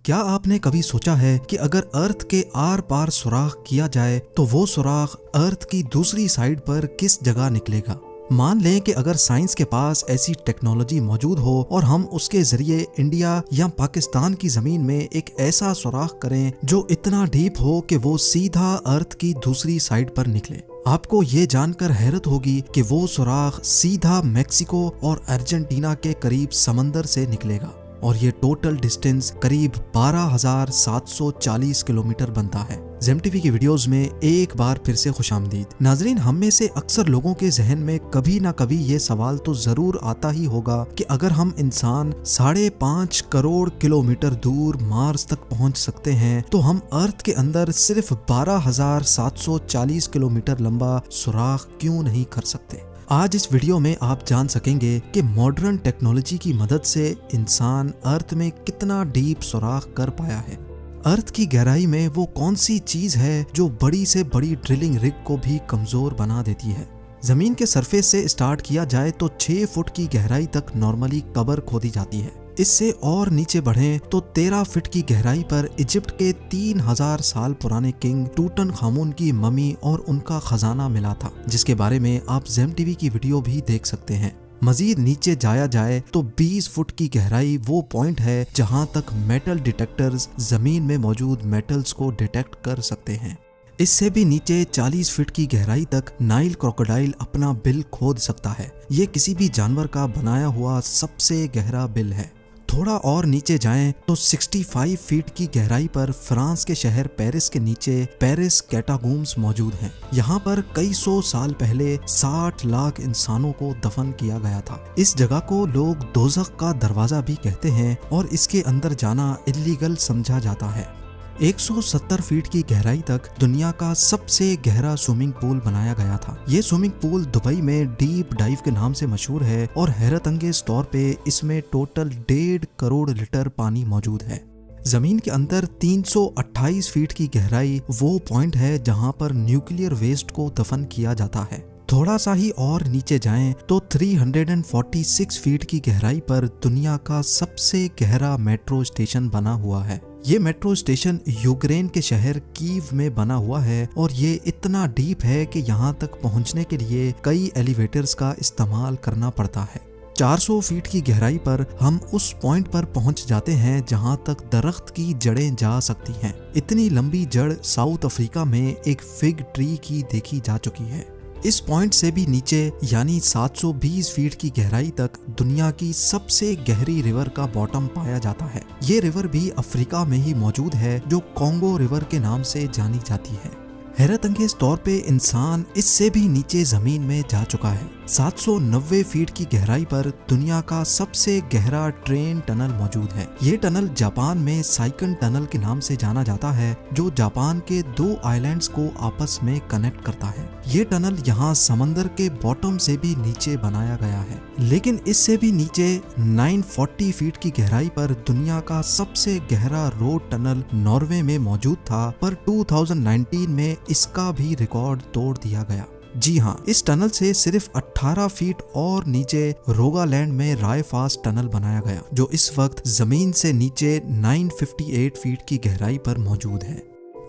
क्या आपने कभी सोचा है कि अगर अर्थ के आर पार सुराख किया जाए तो वो सुराख अर्थ की दूसरी साइड पर किस जगह निकलेगा। मान लें कि अगर साइंस के पास ऐसी टेक्नोलॉजी मौजूद हो और हम उसके जरिए इंडिया या पाकिस्तान की जमीन में एक ऐसा सुराख करें जो इतना डीप हो कि वो सीधा अर्थ की दूसरी साइड पर निकले। आपको ये जानकर हैरत होगी कि वो सुराख सीधा मैक्सिको और अर्जेंटीना के करीब समंदर से निकलेगा और ये टोटल डिस्टेंस करीब 12,740 किलोमीटर बनता है। जेम टीवी की वीडियोस में एक बार फिर से खुशामदीद। नाजरीन, हम में से अक्सर लोगों के जहन में कभी ना कभी ये सवाल तो जरूर आता ही होगा कि अगर हम इंसान 5.5 करोड़ किलोमीटर दूर मार्स तक पहुंच सकते हैं तो हम अर्थ के अंदर सिर्फ 12,740 किलोमीटर लंबा सुराख क्यों नहीं कर सकते। आज इस वीडियो में आप जान सकेंगे कि मॉडर्न टेक्नोलॉजी की मदद से इंसान अर्थ में कितना डीप सुराख कर पाया है। अर्थ की गहराई में वो कौन सी चीज है जो बड़ी से बड़ी ड्रिलिंग रिग को भी कमजोर बना देती है। जमीन के सरफेस से स्टार्ट किया जाए तो 6 फुट की गहराई तक नॉर्मली कबर खोदी जाती है। इससे और नीचे बढ़ें तो 13 फीट की गहराई पर इजिप्ट के 3000 साल पुराने किंग टूटनखामुन की ममी और उनका खजाना मिला था, जिसके बारे में आप जेम टीवी की वीडियो भी देख सकते हैं। मजीद नीचे जाया जाए तो 20 फुट की गहराई वो पॉइंट है जहां तक मेटल डिटेक्टर्स जमीन में मौजूद मेटल्स को डिटेक्ट कर सकते हैं। इससे भी नीचे 40 फीट की गहराई तक नाइल क्रोकोडाइल अपना बिल खोद सकता है। ये किसी भी जानवर का बनाया हुआ सबसे गहरा बिल है। थोड़ा और नीचे जाएं तो 65 फीट की गहराई पर फ्रांस के शहर पेरिस के नीचे पेरिस कैटाकॉम्ब्स मौजूद हैं। यहाँ पर कई सौ साल पहले 60 लाख इंसानों को दफन किया गया था। इस जगह को लोग दोज़ख का दरवाजा भी कहते हैं और इसके अंदर जाना इल्लीगल समझा जाता है। 170 फीट की गहराई तक दुनिया का सबसे गहरा स्विमिंग पूल बनाया गया था। ये स्विमिंग पूल दुबई में डीप डाइव के नाम से मशहूर है और हैरत अंगेज तौर पे इसमें टोटल 1.5 करोड़ लीटर पानी मौजूद है। जमीन के अंदर 328 फीट की गहराई वो पॉइंट है जहां पर न्यूक्लियर वेस्ट को दफन किया जाता है। थोड़ा सा ही और नीचे जाएं तो 346 फीट की गहराई पर दुनिया का सबसे गहरा मेट्रो स्टेशन बना हुआ है। ये मेट्रो स्टेशन यूक्रेन के शहर कीव में बना हुआ है और ये इतना डीप है कि यहाँ तक पहुँचने के लिए कई एलिवेटर्स का इस्तेमाल करना पड़ता है। 400 फीट की गहराई पर हम उस पॉइंट पर पहुंच जाते हैं जहां तक दरख्त की जड़ें जा सकती हैं। इतनी लंबी जड़ साउथ अफ्रीका में एक फिग ट्री की देखी जा चुकी है। इस पॉइंट से भी नीचे यानी 720 फीट की गहराई तक दुनिया की सबसे गहरी रिवर का बॉटम पाया जाता है। ये रिवर भी अफ्रीका में ही मौजूद है जो कॉन्गो रिवर के नाम से जानी जाती है। हैरत अंगेज तौर पे इंसान इससे भी नीचे जमीन में जा चुका है। 790 फीट की गहराई पर दुनिया का सबसे गहरा ट्रेन टनल मौजूद है। ये टनल जापान में साइकन टनल के नाम से जाना जाता है जो जापान के 2 आइलैंड्स को आपस में कनेक्ट करता है। ये टनल यहाँ समंदर के बॉटम से भी नीचे बनाया गया है। लेकिन इससे भी नीचे 940 फीट की गहराई पर दुनिया का सबसे गहरा रोड टनल नॉर्वे में मौजूद था, पर 2019 में इसका भी रिकॉर्ड तोड़ दिया गया। जी हाँ, इस टनल से सिर्फ 18 फीट और नीचे रोगालैंड में रायफास्ट टनल बनाया गया जो इस वक्त जमीन से नीचे 958 फीट की गहराई पर मौजूद है।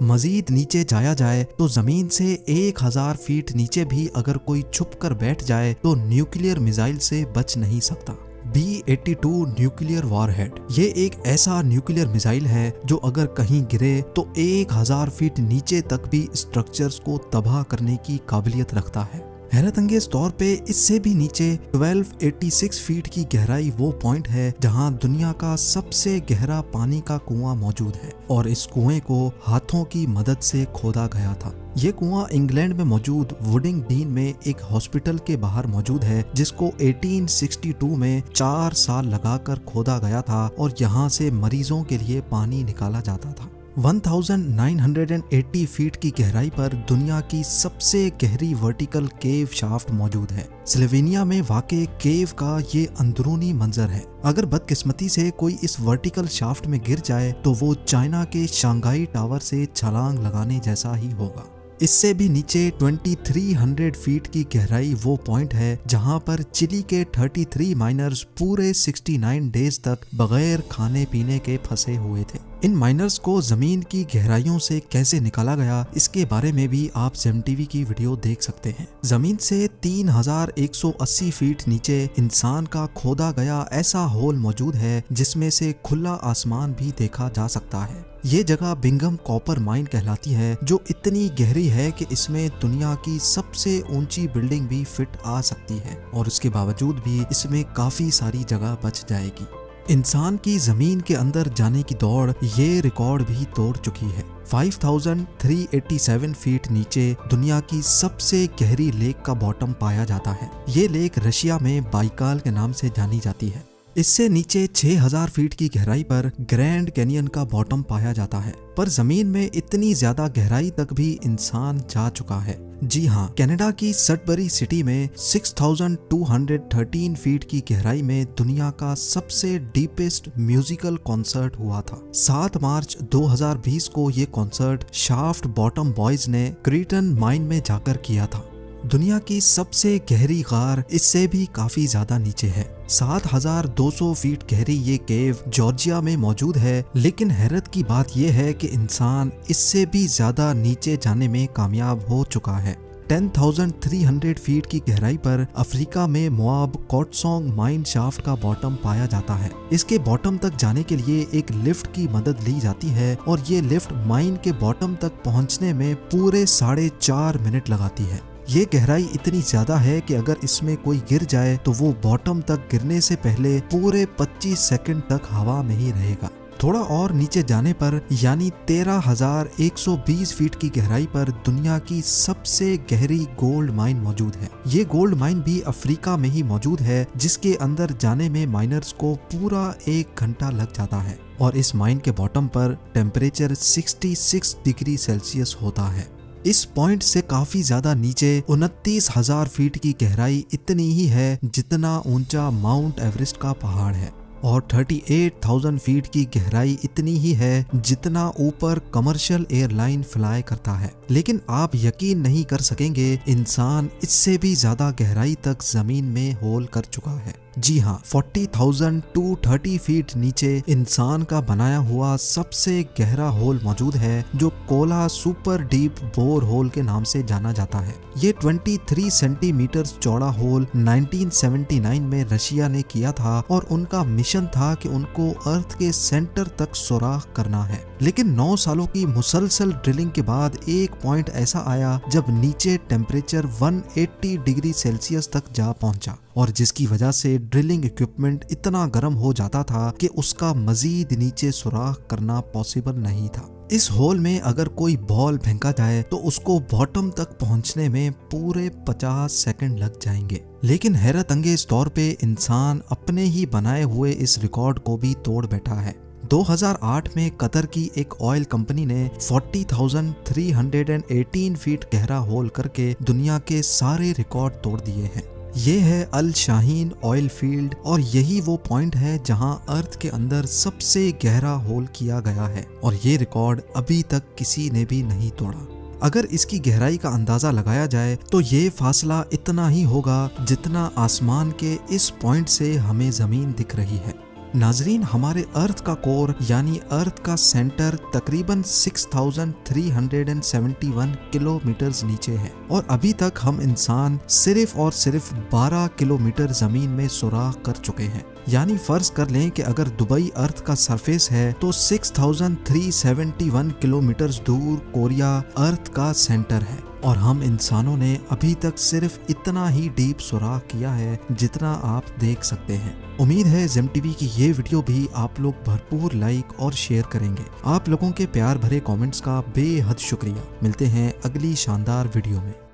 मजीद नीचे जाया जाए तो जमीन से 1000 फीट नीचे भी अगर कोई छुप कर बैठ जाए तो न्यूक्लियर मिसाइल से बच नहीं सकता। B-82 न्यूक्लियर वॉरहेड ये एक ऐसा न्यूक्लियर मिसाइल है जो अगर कहीं गिरे तो 1000 फीट नीचे तक भी स्ट्रक्चर्स को तबाह करने की काबिलियत रखता है। हैरत अंगेज तौर पे इससे भी नीचे 1286 फीट की गहराई वो पॉइंट है जहां दुनिया का सबसे गहरा पानी का कुआं मौजूद है और इस कुएं को हाथों की मदद से खोदा गया था। ये कुआं इंग्लैंड में मौजूद वुडिंग डीन में एक हॉस्पिटल के बाहर मौजूद है जिसको 1862 में 4 साल लगाकर खोदा गया था और यहाँ से मरीजों के लिए पानी निकाला जाता था। 1980 फीट की गहराई पर दुनिया की सबसे गहरी वर्टिकल केव शाफ्ट मौजूद है। स्लोवेनिया में वाक़े केव का ये अंदरूनी मंजर है। अगर बदकिस्मती से कोई इस वर्टिकल शाफ्ट में गिर जाए तो वो चाइना के शंघाई टावर से छलांग लगाने जैसा ही होगा। इससे भी नीचे 2300 फीट की गहराई वो पॉइंट है जहां पर चिली के 33 माइनर्स पूरे 69 डेज तक बगैर खाने पीने के फंसे हुए थे। इन माइनर्स को जमीन की गहराइयों से कैसे निकाला गया, इसके बारे में भी आप जेम टीवी की वीडियो देख सकते हैं। जमीन से 3180 फीट नीचे इंसान का खोदा गया ऐसा होल मौजूद है जिसमें से खुला आसमान भी देखा जा सकता है। ये जगह बिंघम कॉपर माइन कहलाती है, जो इतनी गहरी है कि इसमें दुनिया की सबसे ऊंची बिल्डिंग भी फिट आ सकती है और उसके बावजूद भी इसमें काफी सारी जगह बच जाएगी। इंसान की जमीन के अंदर जाने की दौड़ ये रिकॉर्ड भी तोड़ चुकी है। 5387 फीट नीचे दुनिया की सबसे गहरी लेक का बॉटम पाया जाता है। ये लेक रशिया में बाइकाल के नाम से जानी जाती है। इससे नीचे 6000 फीट की गहराई पर ग्रैंड कैनियन का बॉटम पाया जाता है। पर जमीन में इतनी ज्यादा गहराई तक भी इंसान जा चुका है। जी हाँ, कनाडा की सडबरी सिटी में 6213 फीट की गहराई में दुनिया का सबसे डीपेस्ट म्यूजिकल कॉन्सर्ट हुआ था। 7 मार्च 2020 को ये कॉन्सर्ट शाफ्ट बॉटम बॉयज ने क्रीटन माइन में जाकर किया था। दुनिया की सबसे गहरी गार इससे भी काफी ज्यादा नीचे है। 7200 फीट गहरी ये केव जॉर्जिया में मौजूद है, लेकिन हैरत की बात यह है कि इंसान इससे भी ज्यादा नीचे जाने में कामयाब हो चुका है। 10,300 फीट की गहराई पर अफ्रीका में मोआब कोटसोंग माइन शाफ्ट का बॉटम पाया जाता है। इसके बॉटम तक जाने के लिए एक लिफ्ट की मदद ली जाती है और ये लिफ्ट माइन के बॉटम तक पहुंचने में पूरे 4.5 मिनट लगाती है। ये गहराई इतनी ज्यादा है कि अगर इसमें कोई गिर जाए तो वो बॉटम तक गिरने से पहले पूरे 25 सेकंड तक हवा में ही रहेगा। थोड़ा और नीचे जाने पर यानी 13,120 फीट की गहराई पर दुनिया की सबसे गहरी गोल्ड माइन मौजूद है। ये गोल्ड माइन भी अफ्रीका में ही मौजूद है, जिसके अंदर जाने में माइनर्स को पूरा 1 घंटा लग जाता है और इस माइन के बॉटम पर टेम्परेचर 66 डिग्री सेल्सियस होता है। इस पॉइंट से काफी ज्यादा नीचे 29,000 फीट की गहराई इतनी ही है जितना ऊंचा माउंट एवरेस्ट का पहाड़ है और 38,000 फीट की गहराई इतनी ही है जितना ऊपर कमर्शियल एयरलाइन फ्लाई करता है। लेकिन आप यकीन नहीं कर सकेंगे, इंसान इससे भी ज्यादा गहराई तक जमीन में होल कर चुका है। जी हाँ, 40,230 फीट नीचे इंसान का बनाया हुआ सबसे गहरा होल मौजूद है, जो Kola super deep bore hole के नाम से जाना जाता है। ये 23 सेंटीमीटर चौड़ा होल 1979 में रशिया ने किया था और उनका मिशन था कि उनको अर्थ के सेंटर तक सुराख करना है। लेकिन 9 सालों की मुसलसल ड्रिलिंग के बाद एक पॉइंट ऐसा आया जब नीचे टेम्परेचर 180 डिग्री सेल्सियस तक जा पहुंचा और जिसकी वजह से ड्रिलिंग इक्विपमेंट इतना गर्म हो जाता था कि उसका मजीद नीचे सुराख करना पॉसिबल नहीं था। इस होल में अगर कोई बॉल फेंका जाए तो उसको बॉटम तक पहुंचने में पूरे 50 सेकंड लग जाएंगे। लेकिन हैरत अंगेज तौर पे इंसान अपने ही बनाए हुए इस रिकॉर्ड को भी तोड़ बैठा है। 2008 में कतर की एक ऑयल कंपनी ने 40,318 फीट गहरा होल करके दुनिया के सारे रिकॉर्ड तोड़ दिए हैं। ये है अल शाहीन ऑयल फील्ड और यही वो पॉइंट है जहां अर्थ के अंदर सबसे गहरा होल किया गया है और ये रिकॉर्ड अभी तक किसी ने भी नहीं तोड़ा। अगर इसकी गहराई का अंदाजा लगाया जाए तो ये फासला इतना ही होगा जितना आसमान के इस पॉइंट से हमें जमीन दिख रही है। नाजरीन, हमारे अर्थ का कोर यानी अर्थ का सेंटर तकरीबन 6,371 किलोमीटर नीचे है और अभी तक हम इंसान सिर्फ और सिर्फ 12 किलोमीटर जमीन में सुराख कर चुके हैं। यानी फर्ज कर लें कि अगर दुबई अर्थ का सरफेस है तो 6,371 किलोमीटर दूर कोरिया अर्थ का सेंटर है और हम इंसानों ने अभी तक सिर्फ इतना ही डीप सुराख किया है जितना आप देख सकते हैं। उम्मीद है जेम टीवी की ये वीडियो भी आप लोग भरपूर लाइक और शेयर करेंगे। आप लोगों के प्यार भरे कमेंट्स का बेहद शुक्रिया। मिलते हैं अगली शानदार वीडियो में।